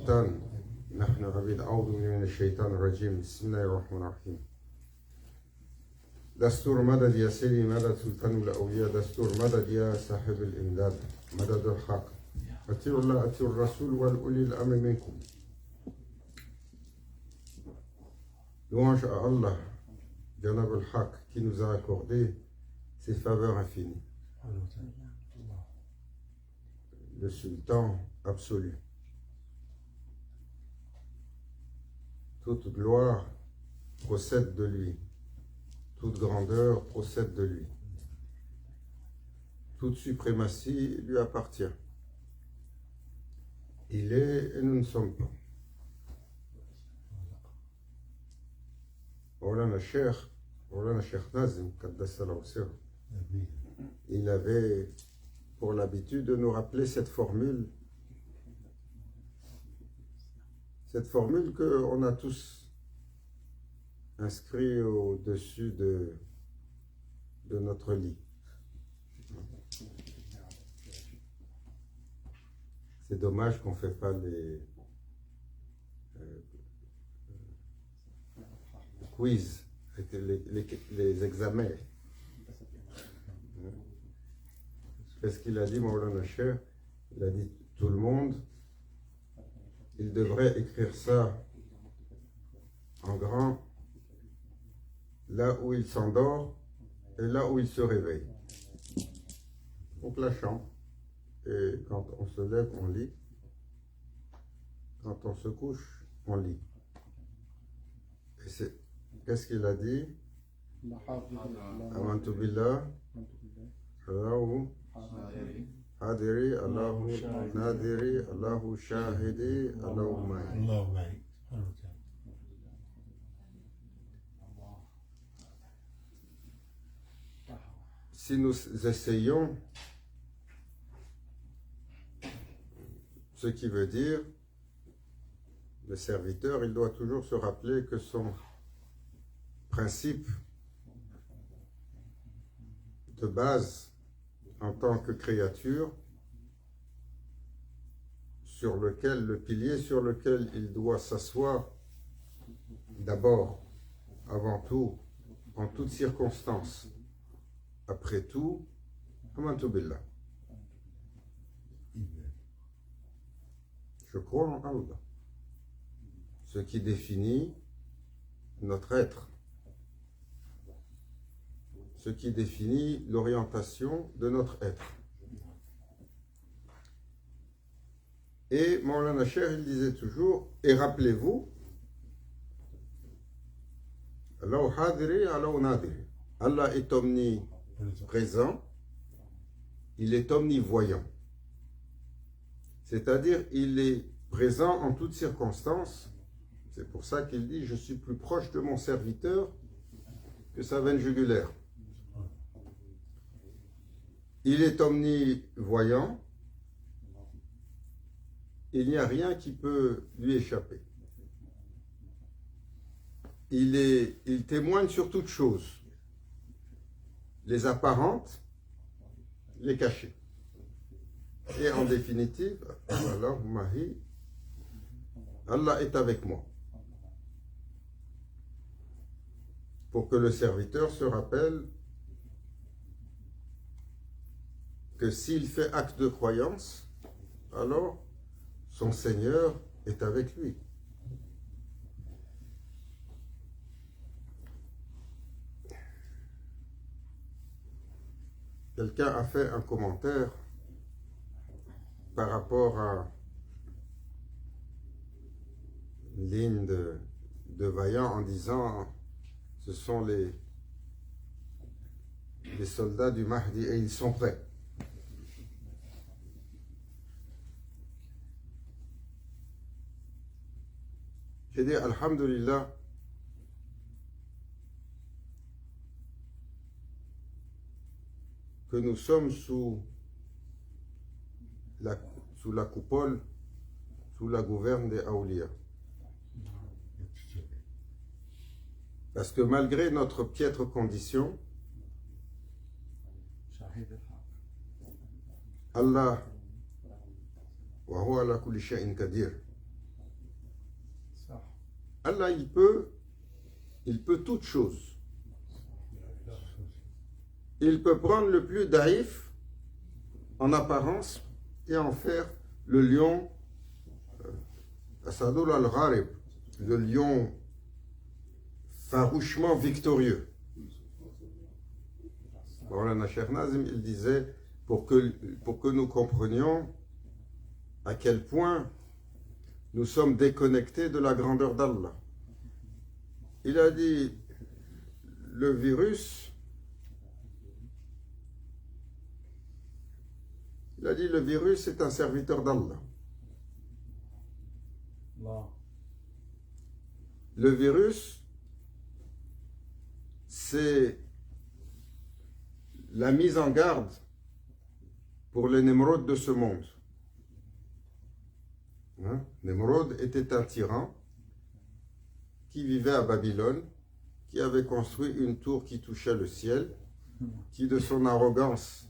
Sultan. نحن عبيد أعوذ من الشيطان الرجيم بسم الله الرحمن الرحيم. دستور مدد يا سيدي مدد سلطان الأولياء، دستور مدد يا صاحب الإمداد، مدد الحق. أطيعوا الله أطيعوا الرسول والأولي الأمر منكم. Louange à Allah, Janab al-Haq, qui nous a accordé ses faveurs infinies. Le sultan absolu. Toute gloire procède de lui. Toute grandeur procède de lui. Toute suprématie lui appartient. Il est et nous ne sommes pas. Maulana Cheikh Nazim, il avait pour l'habitude de nous rappeler cette formule qu'on a tous inscrite au-dessus de notre lit. C'est dommage qu'on ne fait pas les quiz, les examens. Qu'est-ce qu'il a dit, Maulana Cheikh? Il a dit tout le monde, il devrait écrire ça en grand, là où il s'endort et là où il se réveille. Donc la chambre. Et quand on se lève, on lit. Quand on se couche, on lit. Et c'est, qu'est-ce qu'il a dit? Amantu billah, Allahu Hadiri, Allahu Nadiri, Allahu Shahidi, Allahu Ma'i. Si nous essayons, ce qui veut dire, le serviteur, il doit toujours se rappeler que son principe de base en tant que créature, le pilier sur lequel il doit s'asseoir d'abord, avant tout, en toutes circonstances, après tout, amantu billah. Je crois en Allah, ce qui définit notre être, ce qui définit l'orientation de notre être. Et Maulana Cheikh, il disait toujours, et rappelez-vous, Allahu Hadiri, Allahu Nadiri. Allah est omniprésent, il est omnivoyant. C'est-à-dire, il est présent en toutes circonstances. C'est pour ça qu'il dit, je suis plus proche de mon serviteur que sa veine jugulaire. Il est omnivoyant. Il n'y a rien qui peut lui échapper. Il témoigne sur toutes choses, les apparentes, les cachées. Et en définitive, Allah est avec moi. Pour que le serviteur se rappelle que s'il fait acte de croyance, alors son Seigneur est avec lui. Quelqu'un a fait un commentaire par rapport à une ligne de Vaillant en disant ce sont les soldats du Mahdi et ils sont prêts. J'ai dit alhamdulillah, que nous sommes sous la coupole, sous la gouverne des Aoulias. Parce que malgré notre piètre condition, Allah, wa huwa ala kulli shay'in qadir, Allah, il peut toute chose. Il peut prendre le plus daïf en apparence et en faire le lion Asadul al-Gharib, le lion farouchement victorieux. Maulana Cheikh Nazim, il disait, pour que nous comprenions à quel point nous sommes déconnectés de la grandeur d'Allah. Il a dit, le virus est un serviteur d'Allah. Le virus, c'est la mise en garde pour les Némrod de ce monde. Némrod était un tyran qui vivait à Babylone, qui avait construit une tour qui touchait le ciel, qui de son arrogance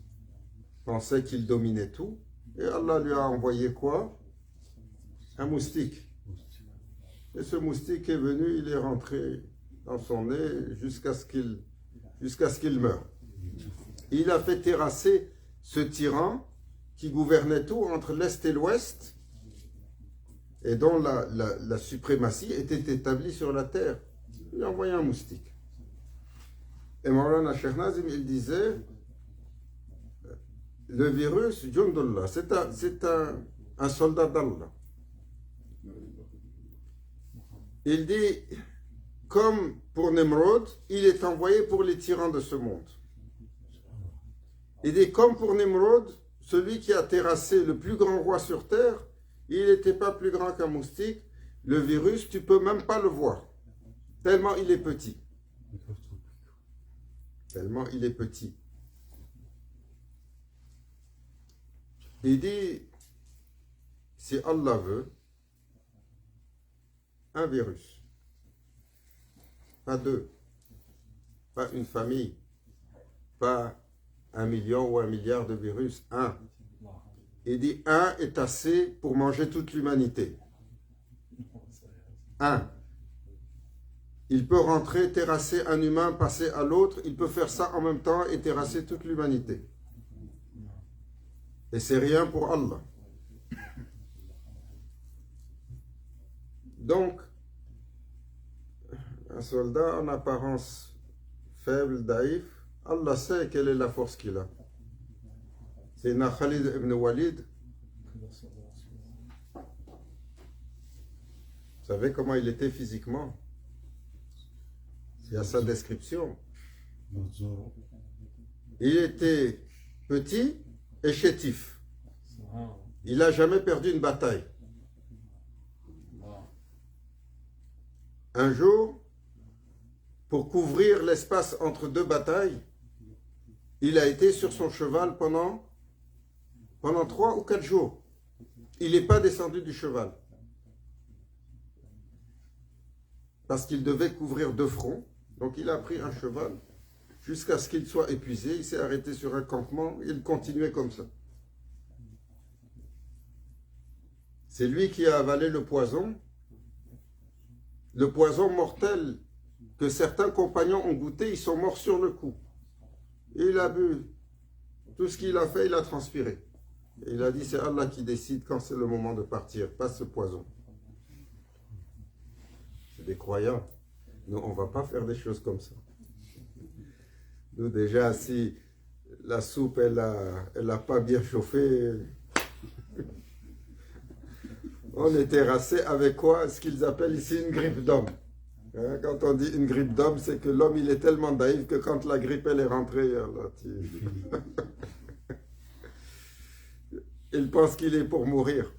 pensait qu'il dominait tout, et Allah lui a envoyé quoi? Un moustique. Et ce moustique est venu, il est rentré dans son nez jusqu'à ce qu'il meure. Il a fait terrasser ce tyran qui gouvernait tout entre l'Est et l'Ouest et dont la suprématie était établie sur la terre. Il a envoyé un moustique. Et Maulana Cheikh Nazim, il disait, le virus, Jundullah, c'est un soldat d'Allah. Il dit, comme pour Nemrod, il est envoyé pour les tyrans de ce monde. Il dit, comme pour Nemrod, celui qui a terrassé le plus grand roi sur terre, il n'était pas plus grand qu'un moustique. Le virus, tu ne peux même pas le voir, tellement il est petit. Tellement il est petit. Il dit, si Allah veut, un virus, pas deux, pas une famille, pas 1 million ou 1 milliard de virus, un. Il dit, un est assez pour manger toute l'humanité. Un. Il peut rentrer, terrasser un humain, passer à l'autre, il peut faire ça en même temps et terrasser toute l'humanité. Et c'est rien pour Allah. Donc, un soldat en apparence faible, daïf, Allah sait quelle est la force qu'il a. C'est Khalid ibn Walid. Vous savez comment il était physiquement? C'est à sa description. Il était petit et chétif. Il n'a jamais perdu une bataille. Un jour, pour couvrir l'espace entre deux batailles, il a été sur son cheval pendant 3 ou 4 jours. Il n'est pas descendu du cheval. Parce qu'il devait couvrir 2 fronts. Donc il a pris un cheval jusqu'à ce qu'il soit épuisé. Il s'est arrêté sur un campement. Il continuait comme ça. C'est lui qui a avalé le poison mortel que certains compagnons ont goûté. Ils sont morts sur le coup. Et il a bu. Tout ce qu'il a fait, il a transpiré. Et il a dit, c'est Allah qui décide quand c'est le moment de partir, pas ce poison. C'est des croyants. Nous, on ne va pas faire des choses comme ça. Nous, déjà, si la soupe, elle a pas bien chauffé, on est terrassé avec quoi? Ce qu'ils appellent ici une grippe d'homme. Hein, quand on dit une grippe d'homme, c'est que l'homme, il est tellement naïf que quand la grippe, elle est rentrée, là, il pense qu'il est pour mourir.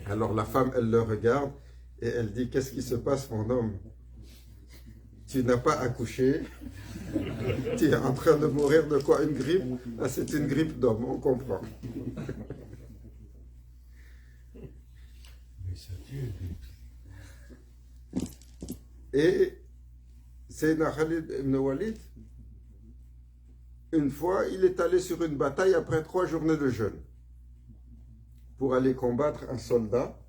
Alors la femme, elle le regarde et elle dit, qu'est-ce qui se passe, mon homme? Tu n'as pas accouché, tu es en train de mourir de quoi? Une grippe? Ah, c'est une grippe d'homme, on comprend. Et c'est Khalid ibn Walid, une fois, il est allé sur une bataille après 3 journées de jeûne pour aller combattre un soldat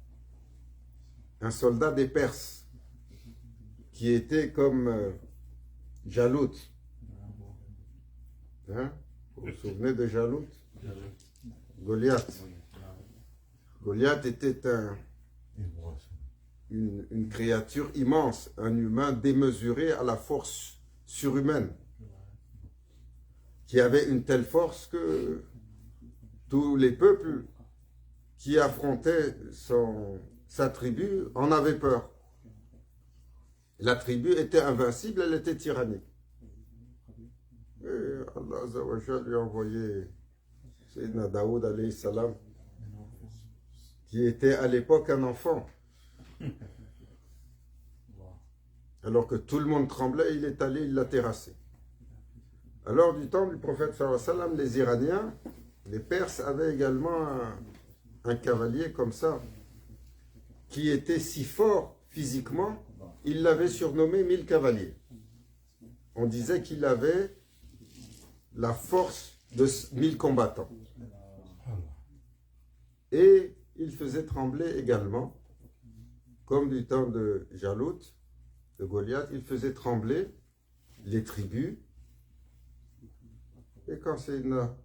des Perses. qui était comme Jalout. Hein? Vous vous souvenez de Jalout? Goliath. Goliath était une créature immense, un humain démesuré à la force surhumaine, qui avait une telle force que tous les peuples qui affrontaient sa tribu en avaient peur. La tribu était invincible, elle était tyrannique. Et Allah Azza wa Jal lui a envoyé Sayyidina Daoud alayhi salam, qui était à l'époque un enfant. Alors que tout le monde tremblait, il est allé, il l'a terrassé. Alors du temps du prophète sallallahu alayhi wa sallam, les Iraniens, les Perses avaient également un cavalier comme ça, qui était si fort physiquement, ils l'avaient surnommé 1000 cavaliers. On disait qu'il avait la force de 1000 combattants. Et il faisait trembler également, comme du temps de Jalout, de Goliath, il faisait trembler les tribus. Et quand Sayyidina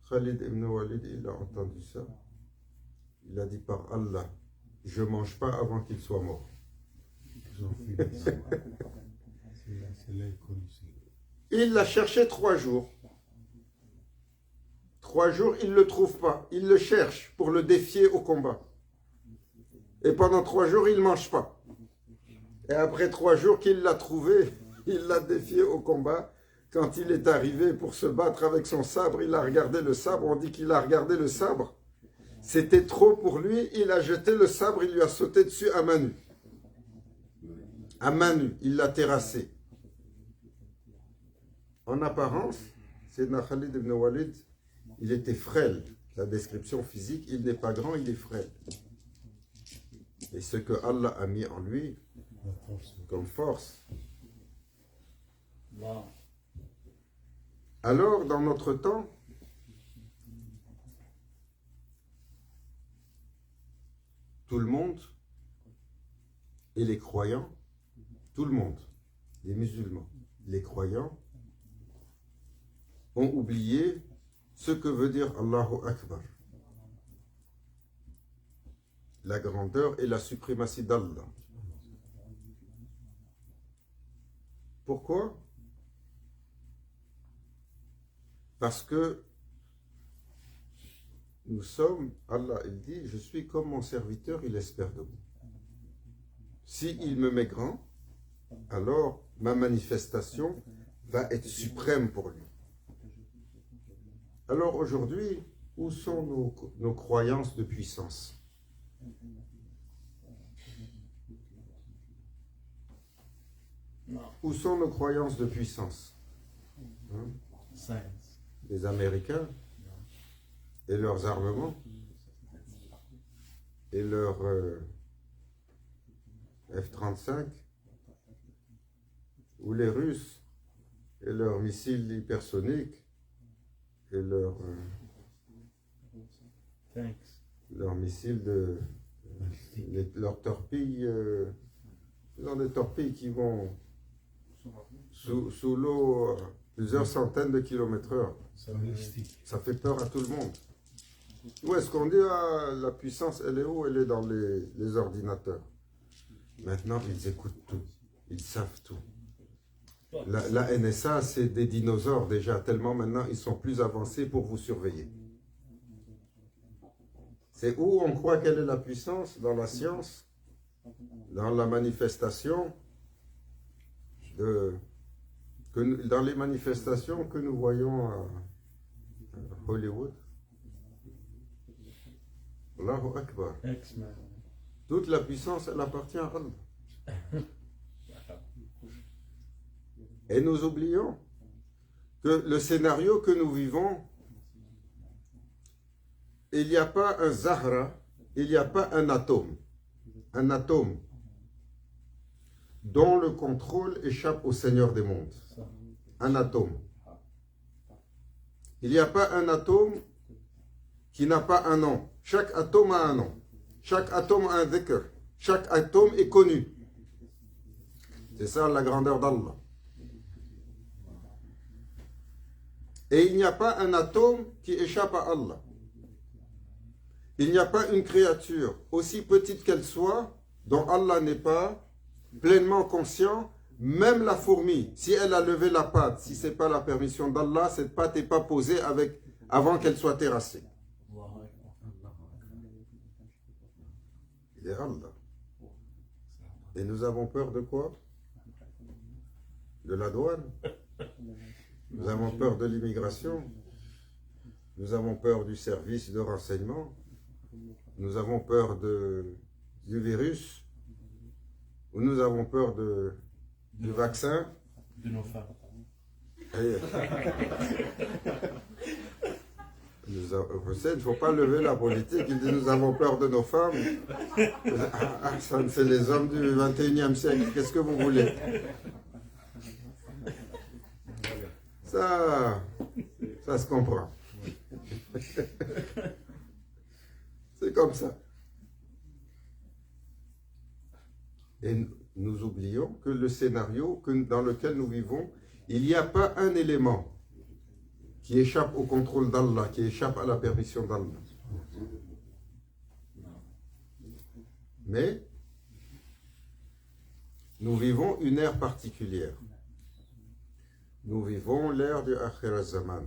Khalid ibn Walid il a entendu ça, il a dit par Allah, je ne mange pas avant qu'il soit mort. Il l'a cherché 3 jours. 3 jours, il ne le trouve pas. Il le cherche pour le défier au combat. Et pendant 3 jours, il ne mange pas. Et après 3 jours qu'il l'a trouvé, il l'a défié au combat. Quand il est arrivé pour se battre avec son sabre, il a regardé le sabre. On dit qu'il a regardé le sabre. C'était trop pour lui. Il a jeté le sabre, il lui a sauté dessus à main nue. À main nue, il l'a terrassé. En apparence, Sayyidina Khalid ibn Walid, il était frêle. La description physique, il n'est pas grand, il est frêle. Et ce que Allah a mis en lui comme force. Alors, dans notre temps, tout le monde, et les croyants, tout le monde, les musulmans, les croyants, ont oublié ce que veut dire Allahu Akbar. La grandeur et la suprématie d'Allah. Pourquoi? Parce que nous sommes, Allah il dit, je suis comme mon serviteur, il espère de vous. Si il me met grand, alors ma manifestation va être suprême pour lui. Alors aujourd'hui, où sont nos croyances de puissance? Où sont nos croyances de puissance? Les Américains et leurs armements et leurs F-35 ou les Russes et leurs missiles hypersoniques et leurs missiles leurs torpilles, ils ont des torpilles qui vont sous l'eau plusieurs centaines de km/h. Ça fait peur à tout le monde. Où est-ce qu'on dit la puissance, elle est où? Elle est dans les ordinateurs. Maintenant, ils écoutent tout. Ils savent tout. La NSA, c'est des dinosaures déjà, tellement maintenant ils sont plus avancés pour vous surveiller. C'est où on croit quelle est la puissance? Dans la science, dans la manifestation, dans les manifestations que nous voyons à Hollywood. Allahu Akbar. Toute la puissance, elle appartient à Allah. Et nous oublions que le scénario que nous vivons, il n'y a pas un Zahra, il n'y a pas un atome dont le contrôle échappe au Seigneur des mondes. Un atome. Il n'y a pas un atome qui n'a pas un nom. Chaque atome a un nom. Chaque atome a un dhikr. Chaque atome est connu. C'est ça la grandeur d'Allah. Et il n'y a pas un atome qui échappe à Allah. Il n'y a pas une créature, aussi petite qu'elle soit, dont Allah n'est pas pleinement conscient. Même la fourmi, si elle a levé la patte, si ce n'est pas la permission d'Allah, cette patte n'est pas posée avant qu'elle soit terrassée. Il est Allah. Et nous avons peur de quoi? De la douane. Nous avons peur de l'immigration. Nous avons peur du service de renseignement. Nous avons peur du virus. Ou nous avons peur du vaccin. De nos femmes. Il ne faut pas lever la politique. Il dit nous avons peur de nos femmes. C'est les hommes du 21e siècle. Qu'est-ce que vous voulez? Ça se comprend. C'est comme ça. Et nous oublions que le scénario dans lequel nous vivons, il n'y a pas un élément qui échappe au contrôle d'Allah, qui échappe à la permission d'Allah. Mais nous vivons une ère particulière. Nous vivons l'ère du Akhir Zaman.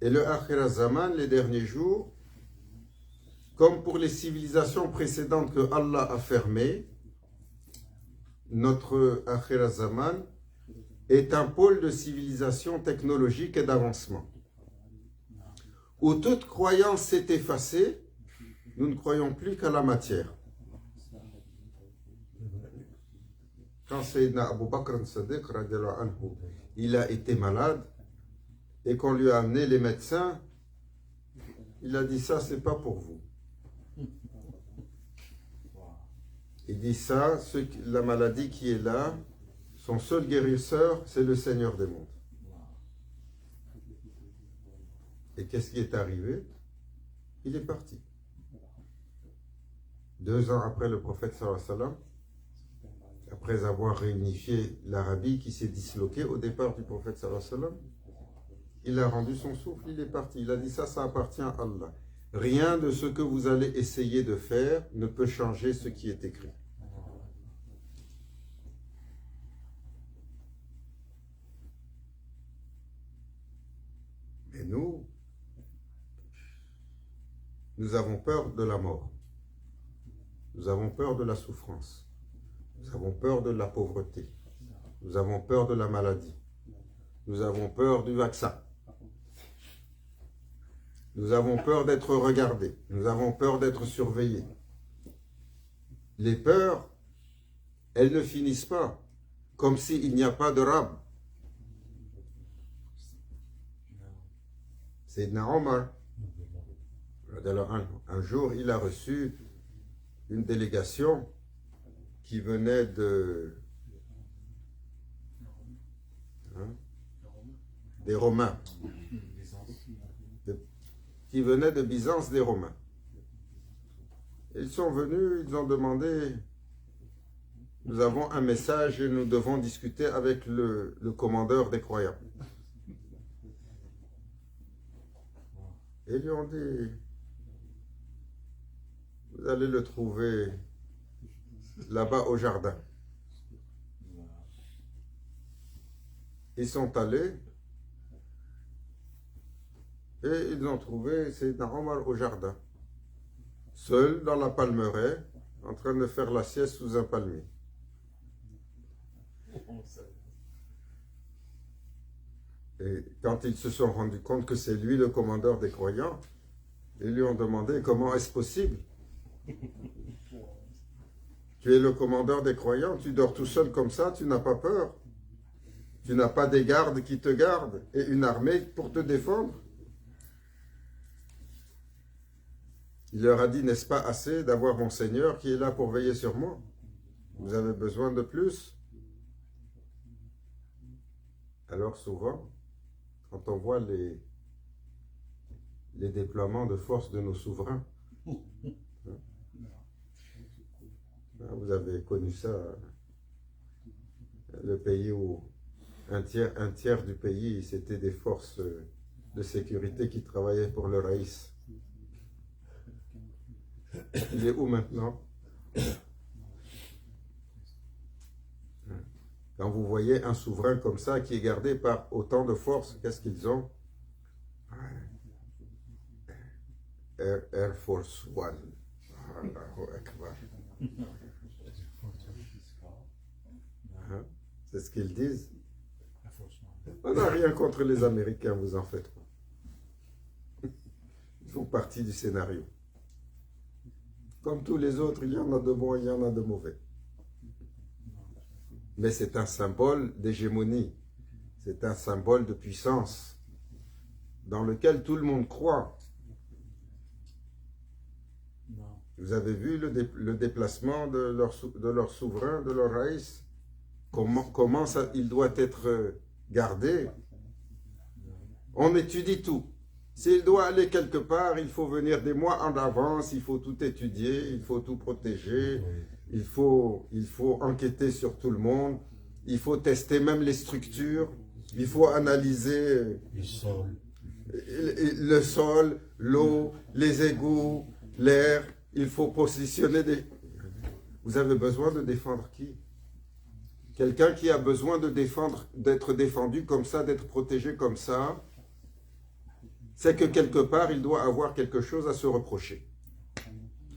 Et le Akhir Zaman, les derniers jours, comme pour les civilisations précédentes que Allah a fermées, notre Akhir Zaman est un pôle de civilisation technologique et d'avancement. Où toute croyance s'est effacée, nous ne croyons plus qu'à la matière. Quand Sayyidina Abu Bakr as-Siddiq, il a été malade et qu'on lui a amené les médecins, il a dit ça, c'est pas pour vous. Il dit ça, la maladie qui est là, son seul guérisseur, c'est le Seigneur des mondes. Et qu'est-ce qui est arrivé? Il est parti. 2 ans après le prophète sallallahu alayhi wa sallam, après avoir réunifié l'Arabie qui s'est disloquée au départ du prophète sallallahu alayhi wa sallam, il a rendu son souffle, il est parti. Il a dit ça appartient à Allah. Rien de ce que vous allez essayer de faire ne peut changer ce qui est écrit. Et nous avons peur de la mort. Nous avons peur de la souffrance. Nous avons peur de la pauvreté. Nous avons peur de la maladie. Nous avons peur du vaccin. Nous avons peur d'être regardés. Nous avons peur d'être surveillés. Les peurs, elles ne finissent pas comme s'il n'y a pas de Rab. Sayyidina Omar, un jour, il a reçu une délégation qui venait des Romains, qui venait de Byzance des Romains. Ils sont venus, ils ont demandé, nous avons un message et nous devons discuter avec le commandeur des croyants. Et ils lui ont dit, vous allez le trouver là-bas au jardin. Ils sont allés et ils ont trouvé Sayyidina Omar au jardin, seul dans la palmeraie, en train de faire la sieste sous un palmier. Et quand ils se sont rendus compte que c'est lui le commandeur des croyants, ils lui ont demandé comment est-ce possible? Tu es le commandeur des croyants, tu dors tout seul comme ça, tu n'as pas peur. Tu n'as pas des gardes qui te gardent et une armée pour te défendre. Il leur a dit, n'est-ce pas assez d'avoir mon Seigneur qui est là pour veiller sur moi? Vous avez besoin de plus? Alors souvent, quand on voit les déploiements de force de nos souverains, vous avez connu ça le pays où un tiers du pays, c'était des forces de sécurité qui travaillaient pour le Raïs. Il est où maintenant? Quand vous voyez un souverain comme ça qui est gardé par autant de forces, qu'est-ce qu'ils ont? Air Force One. Allahu Akbar. C'est ce qu'ils disent. On n'a rien contre les Américains, vous en faites pas. Ils font partie du scénario. Comme tous les autres, il y en a de bons, il y en a de mauvais. Mais c'est un symbole d'hégémonie. C'est un symbole de puissance dans lequel tout le monde croit. Vous avez vu le déplacement de leur souverain, de leur raïs? Comment ça, il doit être gardé? On étudie tout. S'il doit aller quelque part, il faut venir des mois en avance, il faut tout étudier, il faut tout protéger, il faut enquêter sur tout le monde, il faut tester même les structures, il faut analyser le sol, l'eau, les égouts, l'air, il faut positionner des... Vous avez besoin de défendre qui? Quelqu'un qui a besoin de défendre, d'être défendu comme ça, d'être protégé comme ça, c'est que quelque part, il doit avoir quelque chose à se reprocher.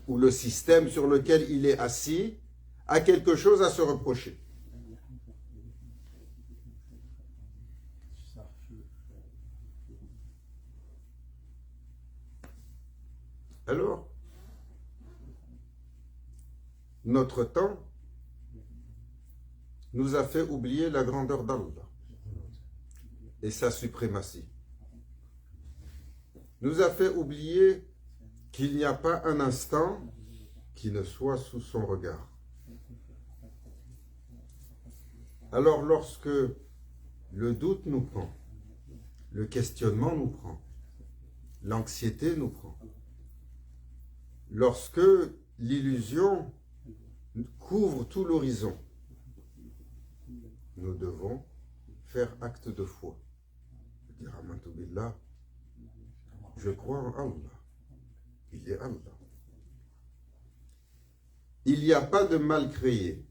Ou le système sur lequel il est assis a quelque chose à se reprocher. Alors, notre temps nous a fait oublier la grandeur d'Allah et sa suprématie. Nous a fait oublier qu'il n'y a pas un instant qui ne soit sous son regard. Alors lorsque le doute nous prend, le questionnement nous prend, l'anxiété nous prend, lorsque l'illusion couvre tout l'horizon, nous devons faire acte de foi. Dire Amantu Billah, je crois en Allah. Il est Allah. Il n'y a pas de mal créé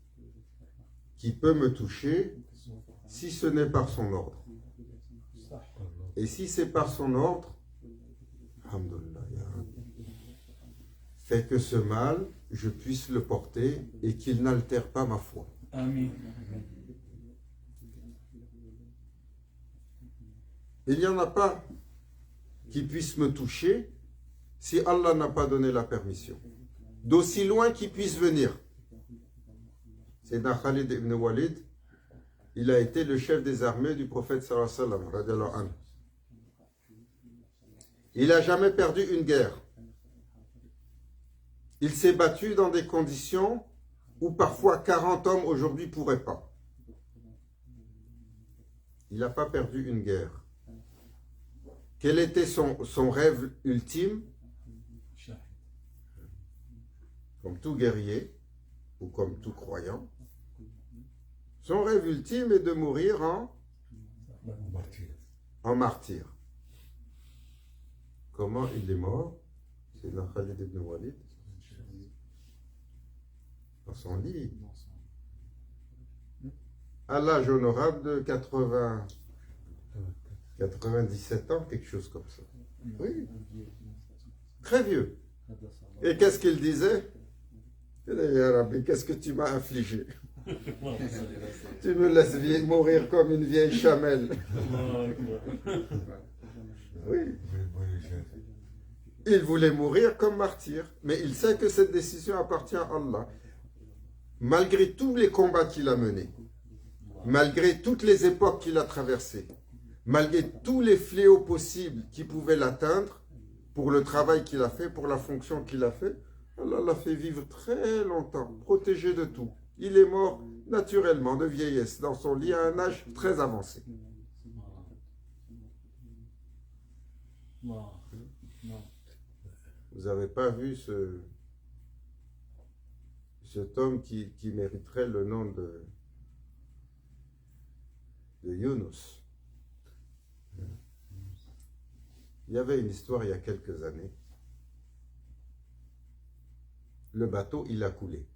qui peut me toucher si ce n'est par son ordre. Et si c'est par son ordre, alhamdoulilah, ya Rabbi, fait que ce mal, je puisse le porter et qu'il n'altère pas ma foi. Amen. Il n'y en a pas qui puisse me toucher si Allah n'a pas donné la permission. D'aussi loin qu'il puisse venir. C'est Khalid ibn Walid, il a été le chef des armées du prophète sallallahu alayhi wa sallam. Il n'a jamais perdu une guerre. Il s'est battu dans des conditions où parfois 40 hommes aujourd'hui ne pourraient pas. Il n'a pas perdu une guerre. Quel était son rêve ultime? Comme tout guerrier, ou comme tout croyant, son rêve ultime est de mourir en martyr. Comment il est mort? C'est Khalid ibn Walid. Dans son lit. À l'âge honorable de 97 ans, quelque chose comme ça. Oui. Très vieux. Et qu'est-ce qu'il disait? Ya Rabbi, qu'est-ce que tu m'as infligé? Tu me laisses mourir comme une vieille chamelle. Oui. Il voulait mourir comme martyr, mais il sait que cette décision appartient à Allah. Malgré tous les combats qu'il a menés, malgré toutes les époques qu'il a traversées, malgré tous les fléaux possibles qui pouvaient l'atteindre, pour le travail qu'il a fait, pour la fonction qu'il a fait, Allah l'a fait vivre très longtemps, protégé de tout. Il est mort naturellement de vieillesse dans son lit à un âge très avancé. Vous n'avez pas vu cet homme qui mériterait le nom de Yunus. Il y avait une histoire il y a quelques années. Le bateau, il a coulé.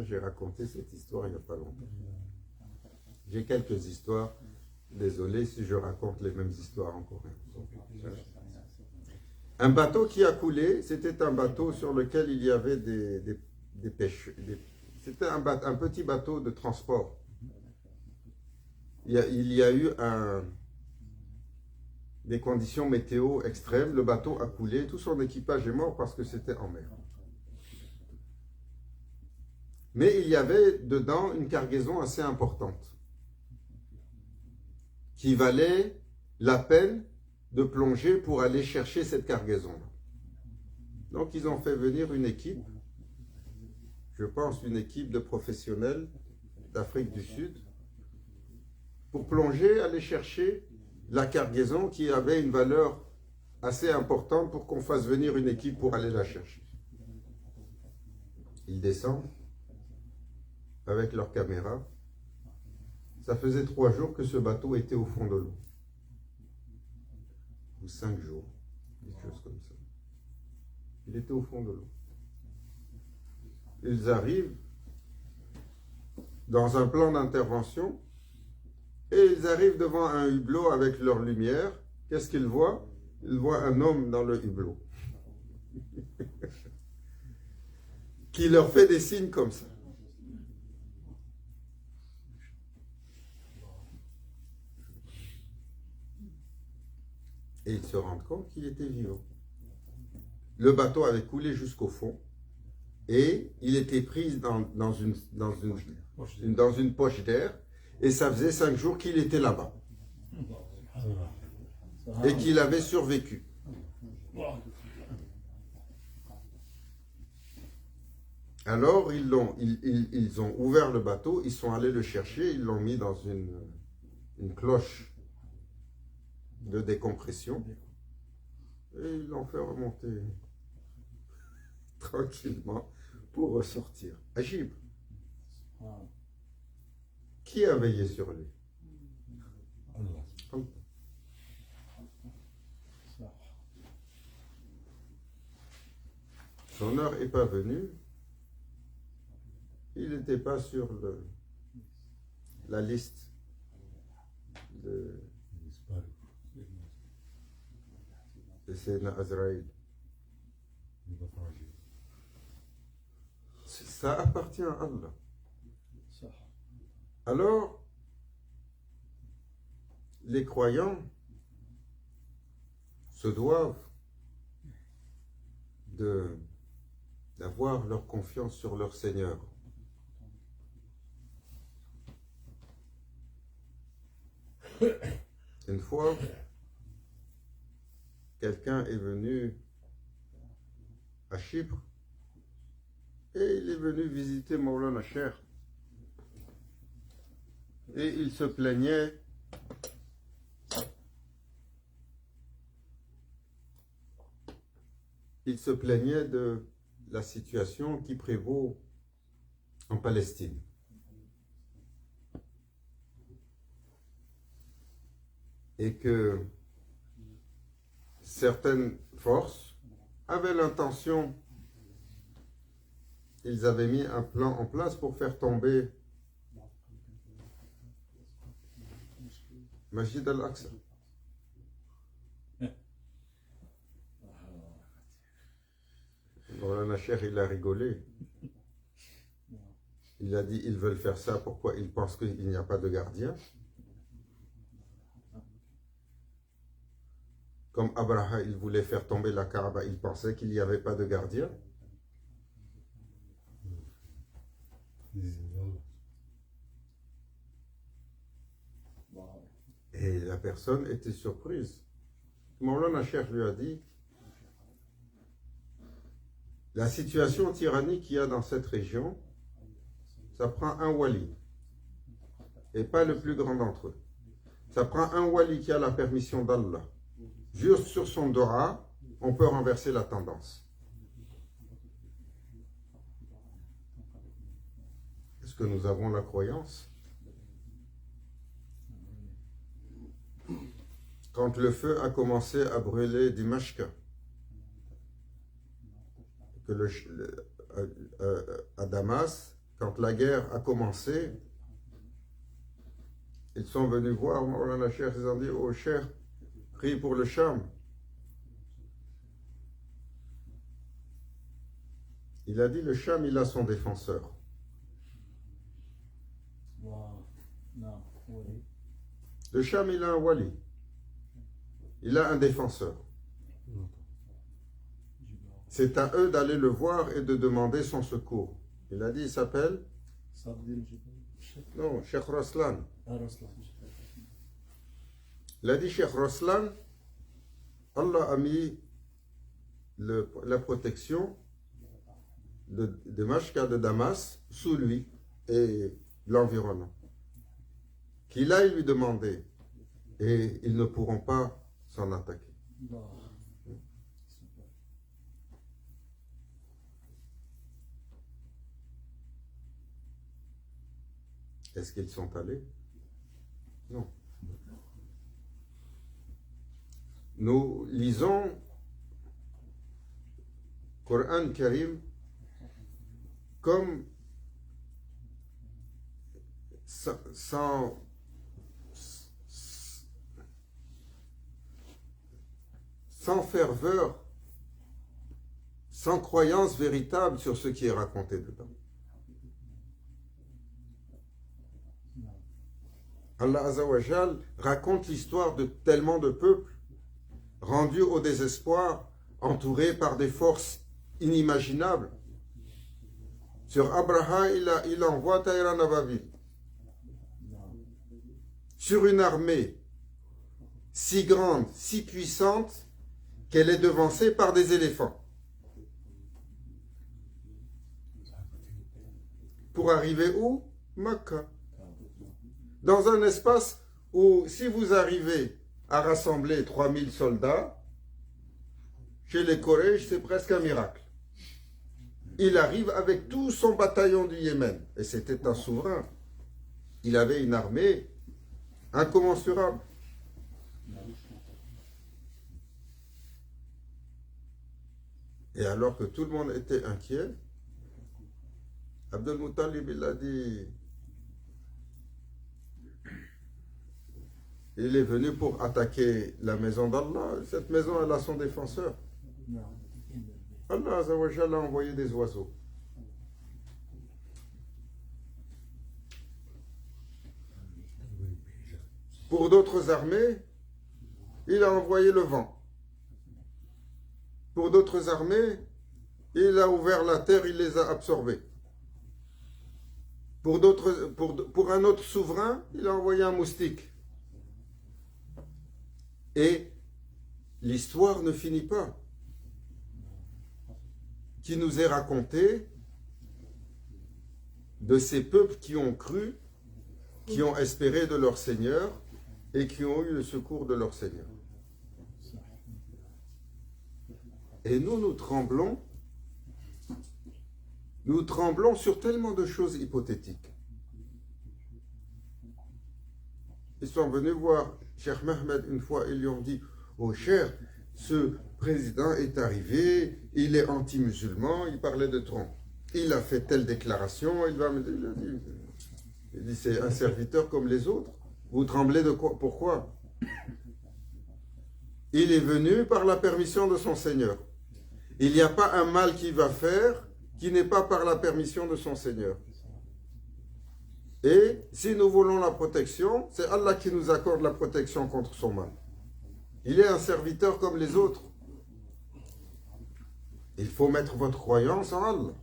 J'ai raconté cette histoire il n'y a pas longtemps. J'ai quelques histoires. Désolé si je raconte les mêmes histoires encore. Un bateau qui a coulé, c'était un bateau sur lequel il y avait des pêches. C'était un petit bateau de transport. Il y a eu des conditions météo extrêmes. Le bateau a coulé. Tout son équipage est mort parce que c'était en mer. Mais il y avait dedans une cargaison assez importante qui valait la peine de plonger pour aller chercher cette cargaison-là. Donc ils ont fait venir une équipe, je pense une équipe de professionnels d'Afrique du Sud, pour plonger, aller chercher la cargaison qui avait une valeur assez importante pour qu'on fasse venir une équipe pour aller la chercher. Ils descendent avec leur caméra. Ça faisait 3 jours que ce bateau était au fond de l'eau. Ou 5 jours, quelque chose comme ça. Il était au fond de l'eau. Ils arrivent dans un plan d'intervention et ils arrivent devant un hublot avec leur lumière. Qu'est-ce qu'ils voient? Ils voient un homme dans le hublot qui leur fait des signes comme ça. Et ils se rendent compte qu'il était vivant. Le bateau avait coulé jusqu'au fond et il était pris dans une poche d'air et ça faisait 5 jours qu'il était là-bas et qu'il avait survécu. Alors ils ont ouvert le bateau, ils sont allés le chercher, ils l'ont mis dans une cloche de décompression et ils l'ont fait remonter tranquillement pour ressortir. Agib. Qui a veillé sur lui? Allah. Son heure n'est pas venue. Il n'était pas sur la liste de Sayyidina Azraïl. Ça appartient à Allah. Alors, les croyants se doivent d'avoir leur confiance sur leur Seigneur. Une fois, quelqu'un est venu à Chypre et il est venu visiter Maulana Cheikh. Et il se plaignait de la situation qui prévaut en Palestine. Et que certaines forces avaient l'intention, ils avaient mis un plan en place pour faire tomber Masjid al-Aqsa. Maulana Cheikh, il a rigolé. Il a dit, ils veulent faire ça, pourquoi? Ils pensent qu'il n'y a pas de gardien. Comme Abraha, il voulait faire tomber la Kaaba, il pensait qu'il n'y avait pas de gardien. Et la personne était surprise. Maulana Cheikh lui a dit, la situation tyrannique qu'il y a dans cette région, ça prend un wali, et pas le plus grand d'entre eux. Ça prend un wali qui a la permission d'Allah. Juste sur son dora, on peut renverser la tendance. Est-ce que nous avons la croyance? quand le feu a commencé à brûler Dimashq, à Damas, quand la guerre a commencé, ils sont venus voir Maulana Cheikh, ils ont dit, oh Cheikh, prie pour le Cham. Il a dit, le Cham, il a son défenseur. Le Cham, il a un wali. Il a un défenseur. C'est à eux d'aller le voir et de demander son secours. Il a dit, il s'appelle? Non, Cheikh Roslan. Il a dit, Cheikh Roslan, Allah a mis la protection de Mashka de Damas sous lui et l'environnement. Qu'il aille lui demander et ils ne pourront pas s'en attaquer. Est-ce qu'ils sont allés? Non. Nous lisons Coran Karim comme sans ferveur, sans croyance véritable sur ce qui est raconté dedans. Allah Azzawajal raconte l'histoire de tellement de peuples rendus au désespoir, entourés par des forces inimaginables. Sur Abraha, il envoie Taïran à Babylone. Sur une armée si grande, si puissante, qu'elle est devancée par des éléphants. Pour arriver où? Makkah. Dans un espace où, si vous arrivez à rassembler 3000 soldats, chez les Quraysh, c'est presque un miracle. Il arrive avec tout son bataillon du Yémen. Et c'était un souverain. Il avait une armée incommensurable. Et alors que tout le monde était inquiet, Abdel Muttalib, il a dit, il est venu pour attaquer la maison d'Allah. Cette maison, elle a son défenseur. Allah Azzawajal a envoyé des oiseaux. Pour d'autres armées, il a envoyé le vent. Pour d'autres armées, il a ouvert la terre, il les a absorbés. Pour un autre souverain, il a envoyé un moustique. Et l'histoire ne finit pas. Qui nous est racontée de ces peuples qui ont cru, qui ont espéré de leur Seigneur et qui ont eu le secours de leur Seigneur. Et nous tremblons sur tellement de choses hypothétiques. Ils sont venus voir Cheikh Mohammed une fois, ils lui ont dit, oh cher, ce président est arrivé, il est anti-musulman, il parlait de Trump. Il a fait telle déclaration, il dit, c'est un serviteur comme les autres. Vous tremblez de quoi? Pourquoi? Il est venu par la permission de son Seigneur. Il n'y a pas un mal qu'il va faire qui n'est pas par la permission de son Seigneur. Et si nous voulons la protection, c'est Allah qui nous accorde la protection contre son mal. Il est un serviteur comme les autres. Il faut mettre votre croyance en Allah.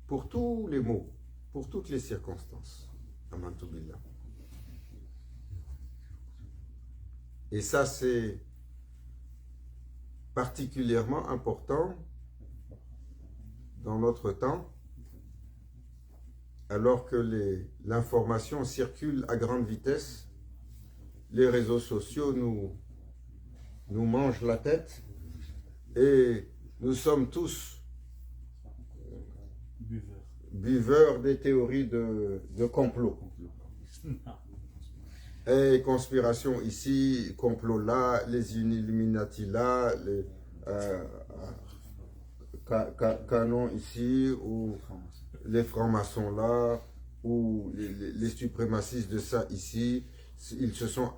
Pour tous les maux, pour toutes les circonstances. Amantu billah. Et ça, c'est particulièrement important dans notre temps, alors que l'information circule à grande vitesse, les réseaux sociaux nous mangent la tête et nous sommes tous buveurs des théories de complot. Et conspiration ici, complot là, les Illuminati là, les canons ici, ou les francs-maçons là, ou les suprémacistes de ça ici, ils se sont...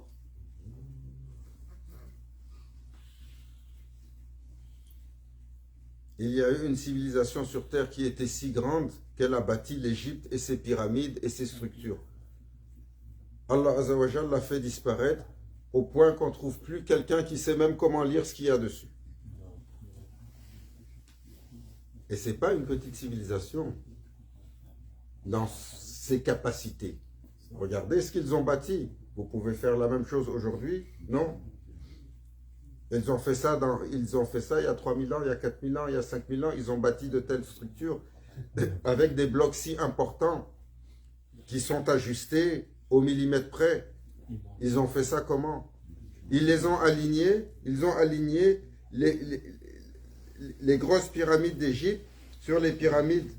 Il y a eu une civilisation sur Terre qui était si grande qu'elle a bâti l'Égypte et ses pyramides et ses structures. Allah Azzawajal l'a fait disparaître au point qu'on ne trouve plus quelqu'un qui sait même comment lire ce qu'il y a dessus. Et ce n'est pas une petite civilisation dans ses capacités. Regardez ce qu'ils ont bâti. Vous pouvez faire la même chose aujourd'hui? Non. Ils ont fait ça il y a 3000 ans, il y a 4000 ans, il y a 5000 ans. Ils ont bâti de telles structures avec des blocs si importants qui sont ajustés au millimètre près. Ils ont fait ça comment? Ils ont aligné les grosses pyramides d'Égypte sur les pyramides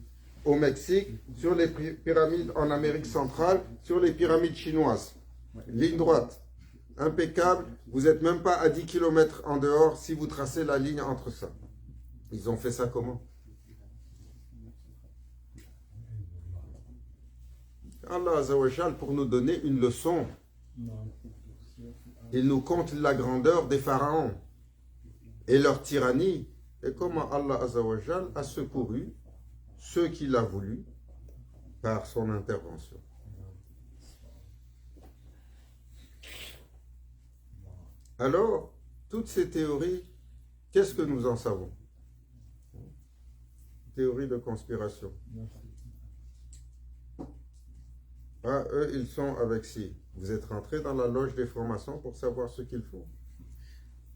au Mexique, sur les pyramides en Amérique centrale, sur les pyramides chinoises. Ligne droite, impeccable. Vous n'êtes même pas à 10 km en dehors si vous tracez la ligne entre ça. Ils ont fait ça comment? Allah Azzawajal, pour nous donner une leçon, il nous compte la grandeur des pharaons et leur tyrannie, et comment Allah Azzawajal a secouru ceux qu'il a voulu par son intervention. Alors, toutes ces théories, qu'est-ce que nous en savons? Théorie de conspiration. Ah, eux, ils sont avec si. Vous êtes rentré dans la loge des francs-maçons pour savoir ce qu'ils font.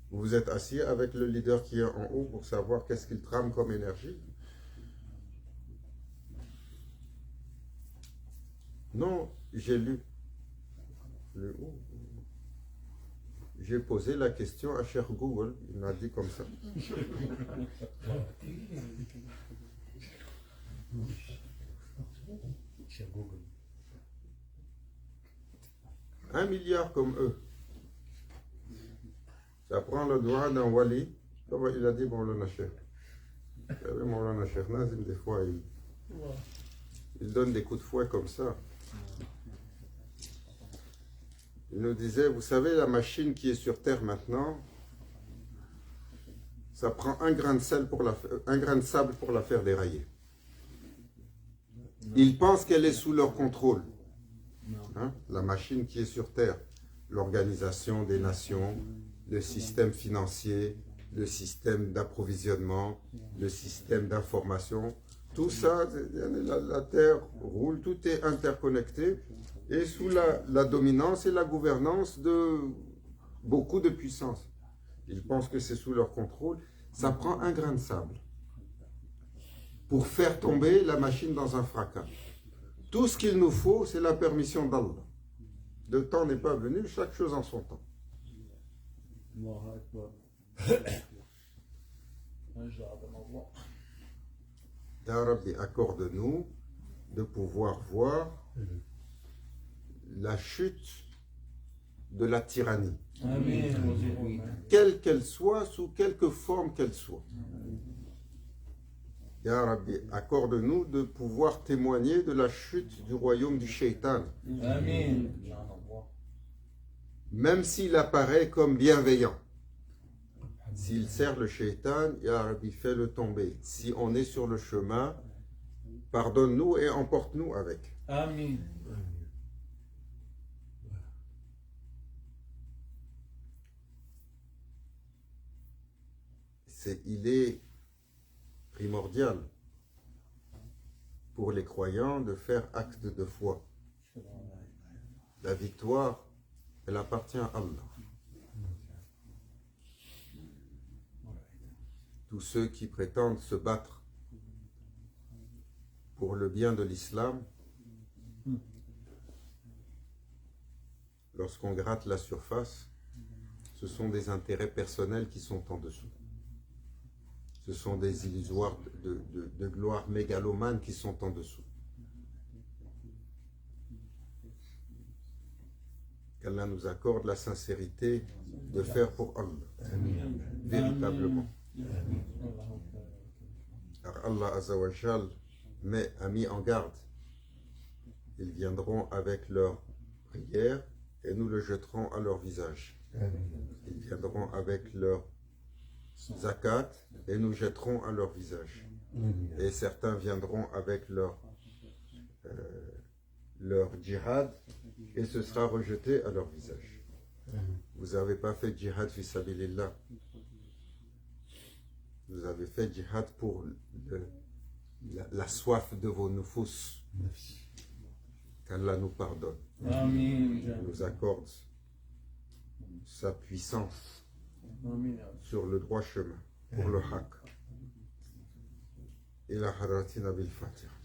Vous vous êtes assis avec le leader qui est en haut pour savoir qu'est-ce qu'il trame comme énergie. Non, j'ai lu. J'ai posé la question à Cher Google. Il m'a dit comme ça. Cher Google. 1 milliard comme eux. Ça prend le doigt d'un wali, comme il a dit Maulana Cheikh. Vous savez, Maulana Cheikh Nazim, des fois, il donne des coups de fouet comme ça. Il nous disait, vous savez, la machine qui est sur Terre maintenant, ça prend un grain de sable pour la faire dérailler. Ils pensent qu'elle est sous leur contrôle. Hein? La machine qui est sur Terre, l'organisation des nations, le système financier, le système d'approvisionnement, le système d'information, tout ça, la Terre roule, tout est interconnecté et sous la dominance et la gouvernance de beaucoup de puissances. Ils pensent que c'est sous leur contrôle. Ça prend un grain de sable pour faire tomber la machine dans un fracas. Tout ce qu'il nous faut, c'est la permission d'Allah. Le temps n'est pas venu, chaque chose en son temps. Ya Rabbi, accorde-nous de pouvoir voir la chute de la tyrannie. Amen. Quelle qu'elle soit, sous quelque forme qu'elle soit. Ya Rabbi, accorde-nous de pouvoir témoigner de la chute du royaume du shaitan. Amen. Même s'il apparaît comme bienveillant. S'il sert le shaitan, Ya Rabbi, fais-le tomber. Si on est sur le chemin, pardonne-nous et emporte-nous avec. Amen. Il est primordial pour les croyants de faire acte de foi. La victoire, elle appartient à Allah. Tous ceux qui prétendent se battre pour le bien de l'islam, lorsqu'on gratte la surface, ce sont des intérêts personnels qui sont en dessous. Ce sont des illusoires de gloire mégalomane qui sont en dessous. qu'Allah nous accorde la sincérité de faire pour Allah, véritablement. Car Allah Azzawajal a mis en garde. Ils viendront avec leurs prières et nous le jetterons à leur visage. Ils viendront avec leur zakat et nous jetterons à leur visage. Et certains viendront avec leur djihad et ce sera rejeté à leur visage. Vous n'avez pas fait djihad fi sabilillah. Vous avez fait djihad pour la soif de vos nufus. Qu'Allah nous pardonne. Amin. Nous accorde sa puissance sur le droit chemin pour le haq. إلى حضرتنا بالفاتحة.